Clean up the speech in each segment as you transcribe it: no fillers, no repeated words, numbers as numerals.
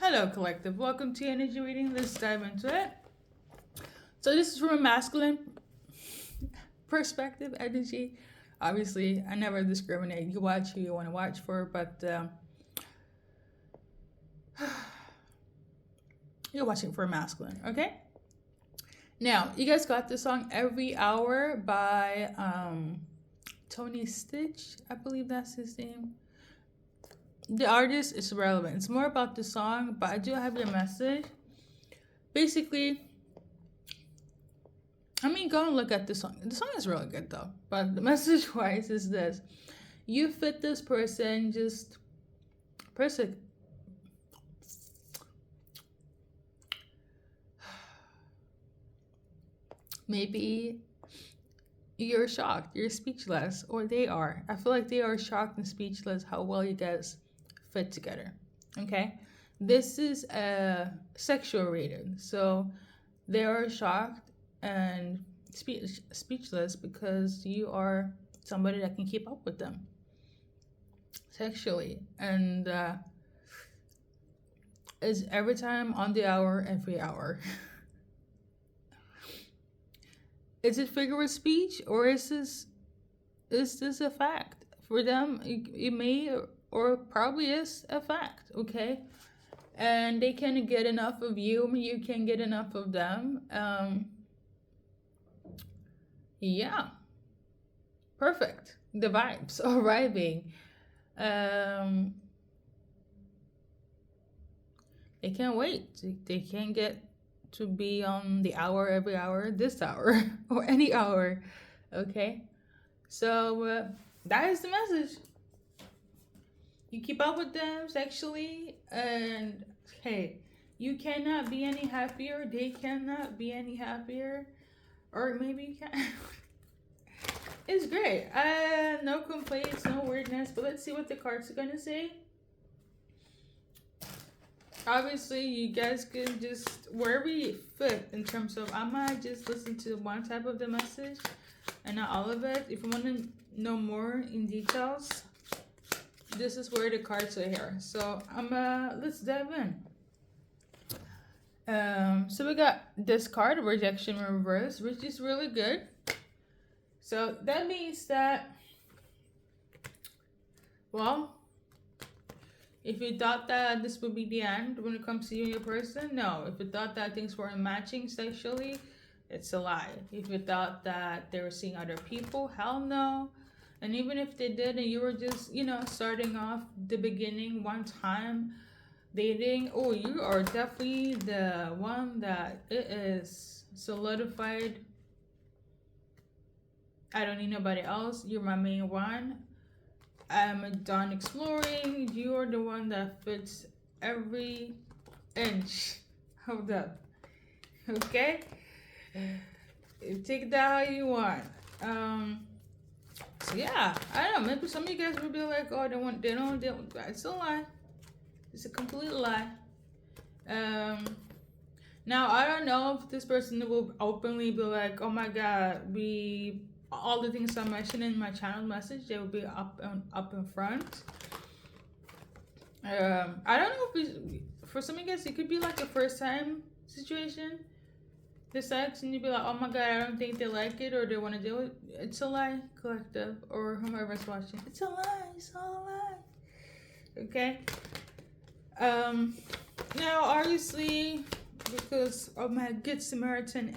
Hello, collective. Welcome to energy reading. Let's dive into it. So this is from a masculine perspective, energy. Obviously, I never discriminate. You watch who you want to watch for, but you're watching for a masculine, okay? Now, you guys got the song "Every Hour" by Tony Stitch. I believe that's his name. The artist is relevant. It's more about the song, but I do have your message. Basically, go and look at the song. The song is really good though. But the message wise is this. You fit this person, maybe you're shocked, you're speechless, or they are. I feel like they are shocked and speechless how well you guys fit together. Okay? This is a sexual reading. So they are shocked and speechless because you are somebody that can keep up with them sexually. And it's every time, on the hour, every hour. Is it figure of speech, or is this a fact? For them, it may or probably is a fact, okay? And they can get enough of you, you can get enough of them. Yeah. Perfect. The vibes are arriving. They can't wait. They can't get to be on the hour, every hour, this hour, or any hour. Okay? So that is the message. You keep up with them sexually, and hey, you cannot be any happier. They cannot be any happier. Or maybe you can. It's great. No complaints, no weirdness. But let's see what the cards are gonna say. Obviously, you guys can just wherever you fit in terms of I might just listen to one type of the message and not all of it. If you want to know more in details, this is where the cards are here. So let's dive in. So we got this card, rejection reverse, which is really good. So that means that, well, if you thought that this would be the end when it comes to you and your person, no. If you thought that things weren't matching sexually, it's a lie. If you thought that they were seeing other people, hell no. And even if they did and you were just, starting off the beginning one time dating, oh, you are definitely the one that it is solidified. I don't need nobody else. You're my main one. I'm done exploring. You're the one that fits every inch of that. Okay? You take that how you want. So yeah, I don't know. Maybe some of you guys will be like, oh, they don't. It's a lie. It's a complete lie. Now I don't know if this person will openly be like, oh my God, all the things I mentioned in my channel message, they will be up in front. I don't know if for some of you guys, it could be like a first time situation. The sex, and you'd be like, oh my God, I don't think they like it or they want to do it. It's a lie, collective, or whomever's watching. It's a lie. It's all a lie. Okay. Now, obviously, because of my good Samaritan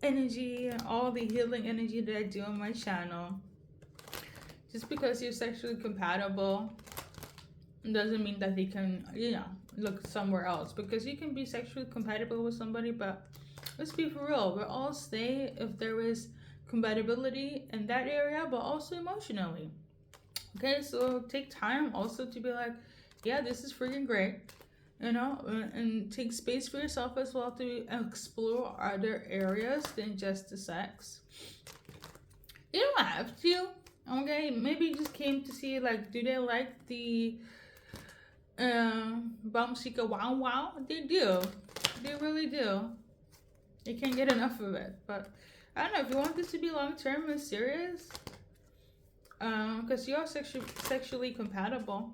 energy and all the healing energy that I do on my channel, just because you're sexually compatible doesn't mean that they can, look somewhere else. Because you can be sexually compatible with somebody, but let's be for real, we'll all stay if there is compatibility in that area, but also emotionally. Okay, so take time also to be like, yeah, this is freaking great. And take space for yourself as well to explore other areas than just the sex. You don't have to, okay? Maybe you just came to see, like, do they like the Bamsika Wow Wow? They do. They really do. They can't get enough of it. But I don't know, if you want this to be long-term and serious, because you're sexually compatible,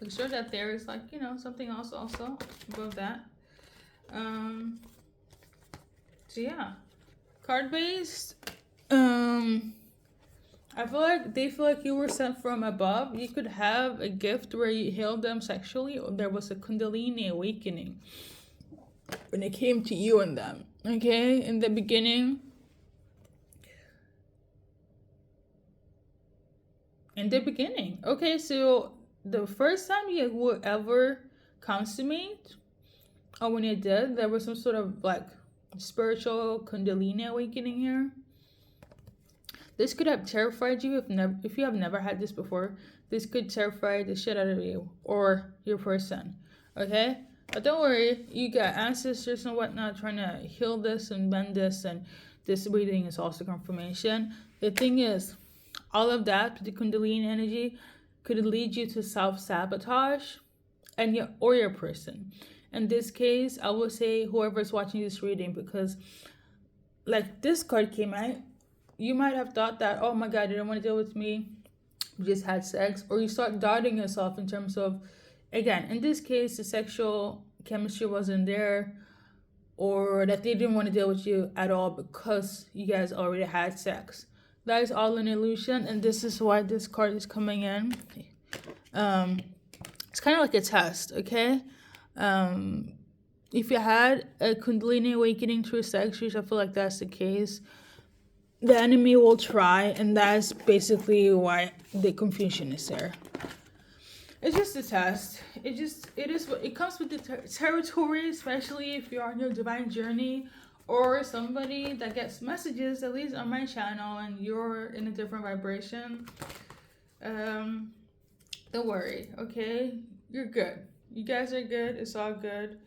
I'm sure that there is like, you know, something else also above that. So yeah, card based. I feel like they feel like you were sent from above. You could have a gift where you healed them sexually, or there was a Kundalini awakening when it came to you and them. Okay, in the beginning. Okay, so the first time you would ever consummate, or when you did, there was some sort of like spiritual Kundalini awakening here. This could have terrified you if you have never had this before. This could terrify the shit out of you or your person. Okay? But don't worry, you got ancestors and whatnot trying to heal this and mend this, and this reading is also confirmation. The thing is, all of that, the Kundalini energy, could lead you to self-sabotage and your person. In this case, I will say whoever's watching this reading, because like this card came out, you might have thought that, oh my god, they don't want to deal with me, we just had sex, or you start doubting yourself in terms of, again, in this case, the sexual chemistry wasn't there, or that they didn't want to deal with you at all because you guys already had sex. That is all an illusion, and this is why this card is coming in. It's kind of like a test, okay? If you had a Kundalini awakening through sex, which I feel like that's the case, the enemy will try, and that's basically why the confusion is there. It's just a test. It comes with the territory, especially if you're on your divine journey, or somebody that gets messages, at least on my channel, and you're in a different vibration. Don't worry, okay? You're good. You guys are good. It's all good.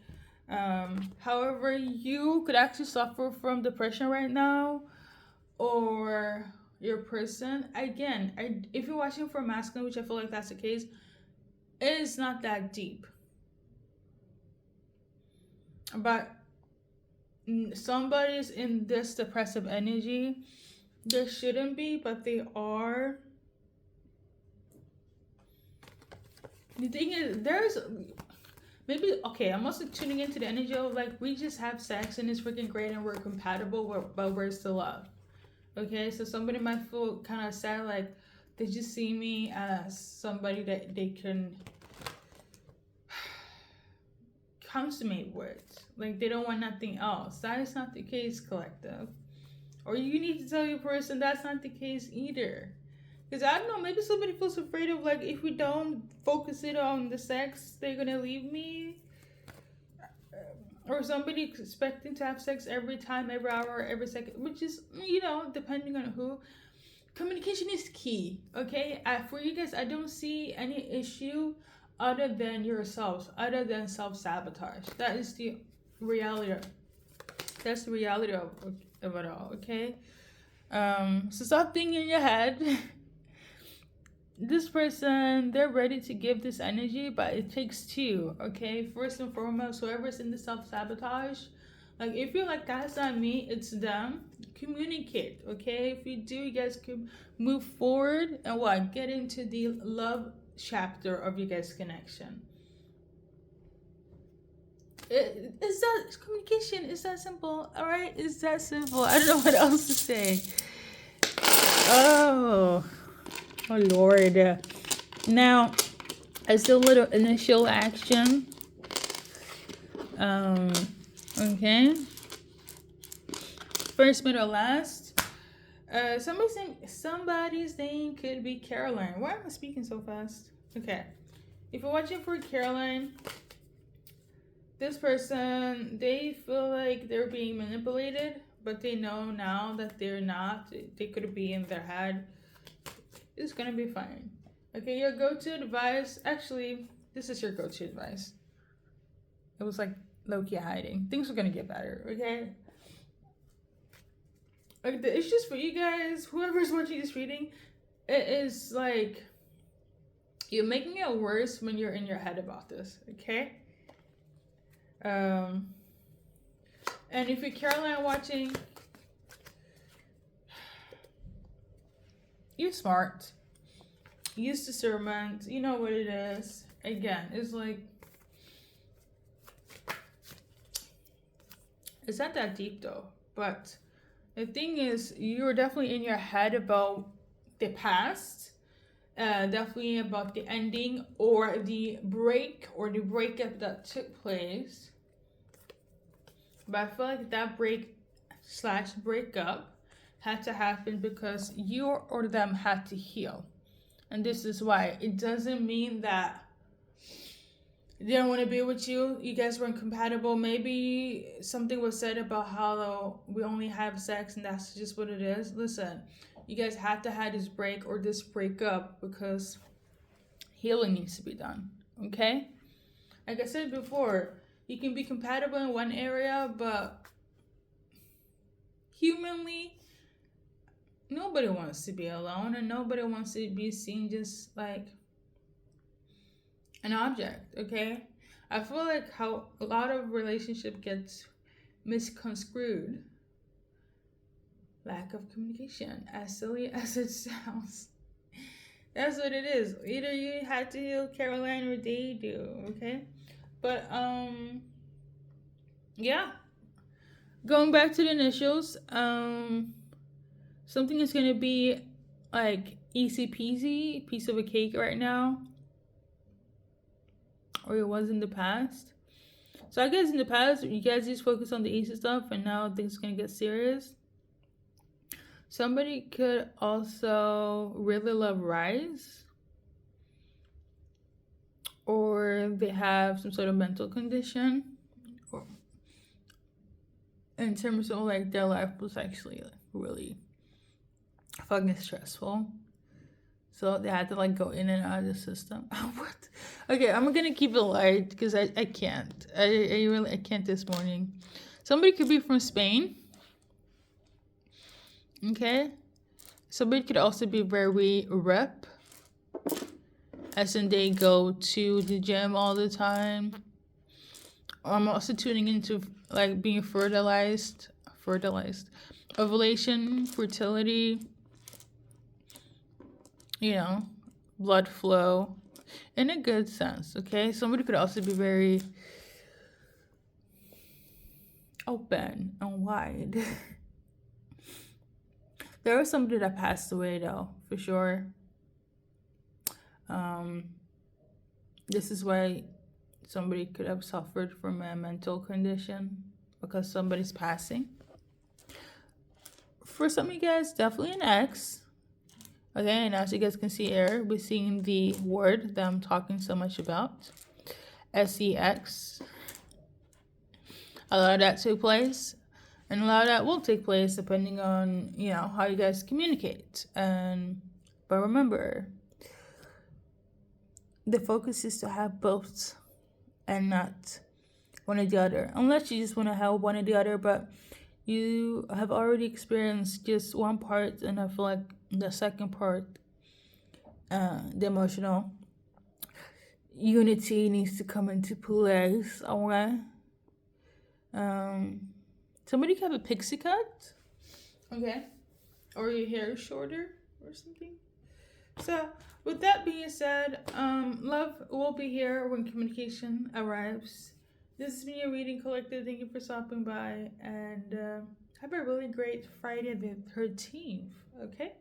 However, you could actually suffer from depression right now, or your person. Again, if you're watching for masculine, which I feel like that's the case, it is not that deep. But somebody's in this depressive energy. There shouldn't be, but they are. The thing is, there's maybe, okay, I'm also tuning into the energy of like, we just have sex and it's freaking great and we're compatible, but we're still love. Okay, so somebody might feel kind of sad, like they just see me as somebody that they can consummate with. Like they don't want nothing else. That is not the case, collective. Or you need to tell your person that's not the case either. Because I don't know, maybe somebody feels afraid of like, if we don't focus it on the sex, they're gonna leave me. Or somebody expecting to have sex every time, every hour, every second, which is, you know, depending on who. Communication is key, okay? For you guys, I don't see any issue other than yourselves, other than self-sabotage. That is the reality. That's the reality of it all, okay? So stop thinking in your head. This person, they're ready to give this energy, but it takes two, okay? First and foremost, whoever's in the self-sabotage, like if you're like, that's not me, it's them, communicate, okay? If you do, you guys can move forward and get into the love chapter of your guys' connection. It's that communication, it's that simple, all right? It's that simple. I don't know what else to say. Oh Lord. Now, as a little initial action, okay, first, middle, last. Somebody's name could be Caroline. Why am I speaking so fast? Okay, if you're watching for Caroline, this person, they feel like they're being manipulated, but they know now that they're not. They could be in their head. It's gonna be fine. Okay, your go-to advice. Actually, this is your go-to advice. It was like low-key hiding. Things are gonna get better, okay? Like the issues for you guys, whoever's watching this reading, it is like you're making it worse when you're in your head about this, okay? And if you're Caroline watching, you're smart. Use discernment. You know what it is. again, it's like, it's not that deep though. But the thing is, you're definitely in your head about the past, definitely about the ending or the break or the breakup that took place. But I feel like that breakup had to happen because you or them had to heal. And this is why. It doesn't mean that they don't want to be with you. You guys weren't compatible. Maybe something was said about how we only have sex and that's just what it is. Listen, you guys had to have this break or this breakup because healing needs to be done. Okay? Like I said before, you can be compatible in one area, but humanly, nobody wants to be alone and nobody wants to be seen just like an object, okay? I feel like how a lot of relationship gets misconstrued. Lack of communication, as silly as it sounds. That's what it is. Either you had to heal Caroline or they do, okay? But yeah. Going back to the initials, something is gonna be like easy peasy, piece of a cake right now. Or it was in the past. So I guess in the past you guys just focus on the easy stuff and now things are gonna get serious. Somebody could also really love rice. Or they have some sort of mental condition. Or in terms of like their life was actually like really fucking stressful. So they had to like go in and out of the system. What? Okay, I'm gonna keep it light because I can't. I can't this morning. Somebody could be from Spain. Okay. Somebody could also be very rep. As in they go to the gym all the time. I'm also tuning into like being fertilized. Ovulation, fertility, you know, blood flow in a good sense, okay? Somebody could also be very open and wide. There was somebody that passed away though, for sure. This is why somebody could have suffered from a mental condition because somebody's passing. For some of you guys, definitely an ex. Okay, and as you guys can see here, we're seeing the word that I'm talking so much about. SEX. A lot of that took place. And a lot of that will take place depending on, you know, how you guys communicate. But remember, the focus is to have both and not one or the other. Unless you just want to have one or the other, but you have already experienced just one part, and I feel like the second part, the emotional unity needs to come into place. Okay. Somebody could have a pixie cut. Okay. Or your hair is shorter or something. So with that being said, love will be here when communication arrives. This has been your reading collective. Thank you for stopping by, and have a really great Friday the 13th. Okay.